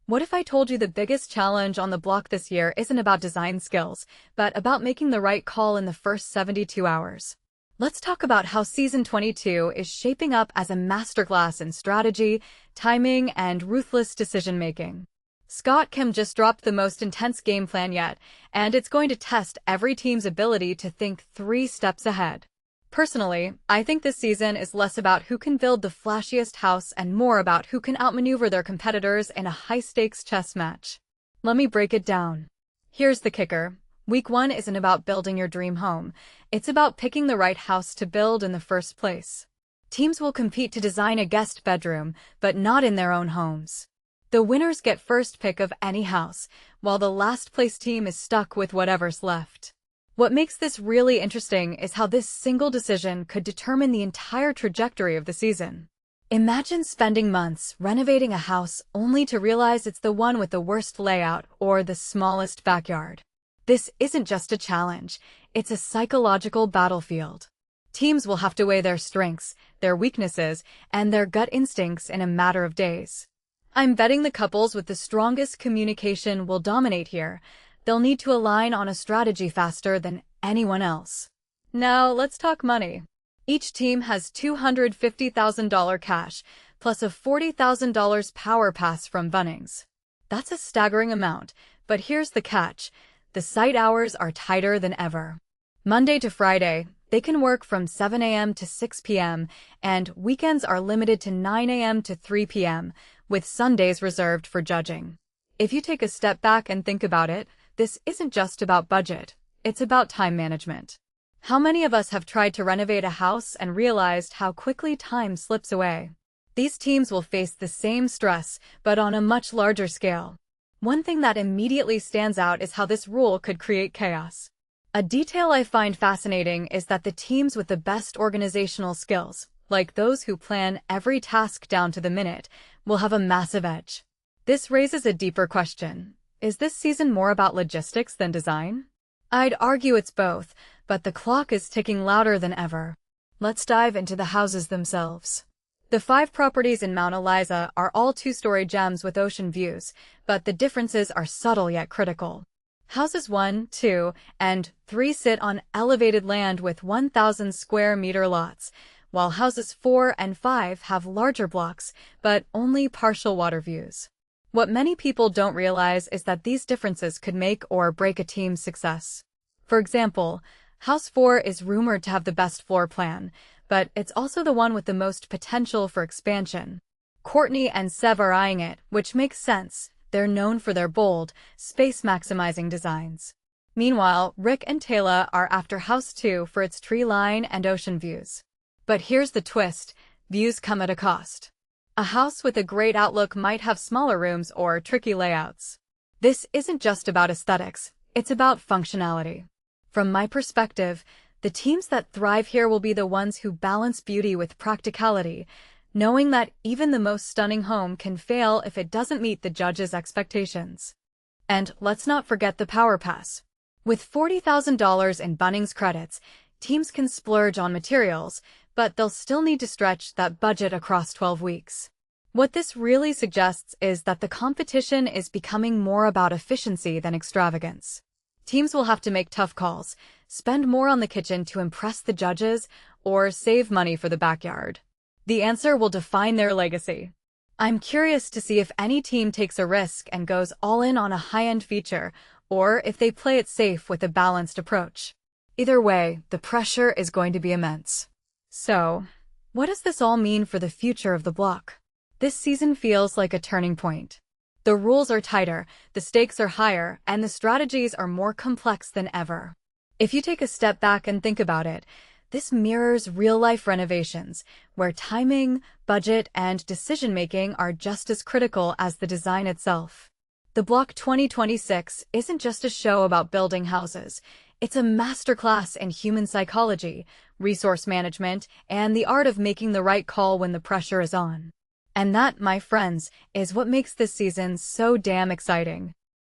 What if I told you the biggest challenge on the block this year isn't about design skills, but about making the right call in the first 72 hours? Let's talk about how Season 22 is shaping up as a masterclass in strategy, timing, and ruthless decision-making. Scott Kim just dropped the most intense game plan yet, and it's going to test every team's ability to think 3 steps ahead. Personally, I think this season is less about who can build the flashiest house and more about who can outmaneuver their competitors in a high-stakes chess match. Let me break it down. Here's the kicker. Week 1 isn't about building your dream home. It's about picking the right house to build in the first place. Teams will compete to design a guest bedroom, but not in their own homes. The winners get first pick of any house, while the last-place team is stuck with whatever's left. What makes this really interesting is how this single decision could determine the entire trajectory of the season. Imagine spending months renovating a house only to realize it's the one with the worst layout or the smallest backyard. This isn't just a challenge, it's a psychological battlefield. Teams will have to weigh their strengths, their weaknesses, and their gut instincts in a matter of days. I'm betting the couples with the strongest communication will dominate here. They'll need to align on a strategy faster than anyone else. Now, let's talk money. Each team has $250,000 cash, plus a $40,000 power pass from Bunnings. That's a staggering amount, but here's the catch. The site hours are tighter than ever. Monday to Friday, they can work from 7 a.m. to 6 p.m., and weekends are limited to 9 a.m. to 3 p.m., with Sundays reserved for judging. If you take a step back and think about it, this isn't just about budget, it's about time management. How many of us have tried to renovate a house and realized how quickly time slips away? These teams will face the same stress, but on a much larger scale. One thing that immediately stands out is how this rule could create chaos. A detail I find fascinating is that the teams with the best organizational skills, like those who plan every task down to the minute, will have a massive edge. This raises a deeper question. Is this season more about logistics than design? I'd argue it's both, but the clock is ticking louder than ever. Let's dive into the houses themselves. The 5 properties in Mount Eliza are all 2-story gems with ocean views, but the differences are subtle yet critical. Houses 1, 2, and 3 sit on elevated land with 1,000 square meter lots, while houses 4 and 5 have larger blocks, but only partial water views. What many people don't realize is that these differences could make or break a team's success. For example, House 4 is rumored to have the best floor plan, but it's also the one with the most potential for expansion. Courtney and Sev are eyeing it, which makes sense. They're known for their bold, space-maximizing designs. Meanwhile, Rick and Taylor are after House 2 for its tree line and ocean views. But here's the twist, views come at a cost. A house with a great outlook might have smaller rooms or tricky layouts. This isn't just about aesthetics, it's about functionality. From my perspective, the teams that thrive here will be the ones who balance beauty with practicality, knowing that even the most stunning home can fail if it doesn't meet the judges' expectations. And let's not forget the Power Pass. With $40,000 in Bunnings credits, teams can splurge on materials, but they'll still need to stretch that budget across 12 weeks. What this really suggests is that the competition is becoming more about efficiency than extravagance. Teams will have to make tough calls, spend more on the kitchen to impress the judges, or save money for the backyard. The answer will define their legacy. I'm curious to see if any team takes a risk and goes all in on a high-end feature, or if they play it safe with a balanced approach. Either way, the pressure is going to be immense. So, what does this all mean for the future of the block? This season feels like a turning point. The rules are tighter, the stakes are higher, and the strategies are more complex than ever. If you take a step back and think about it, this mirrors real-life renovations, where timing, budget, and decision-making are just as critical as the design itself. The Block 2026 isn't just a show about building houses. It's a masterclass in human psychology, resource management, and the art of making the right call when the pressure is on. And that, my friends, is what makes this season so damn exciting.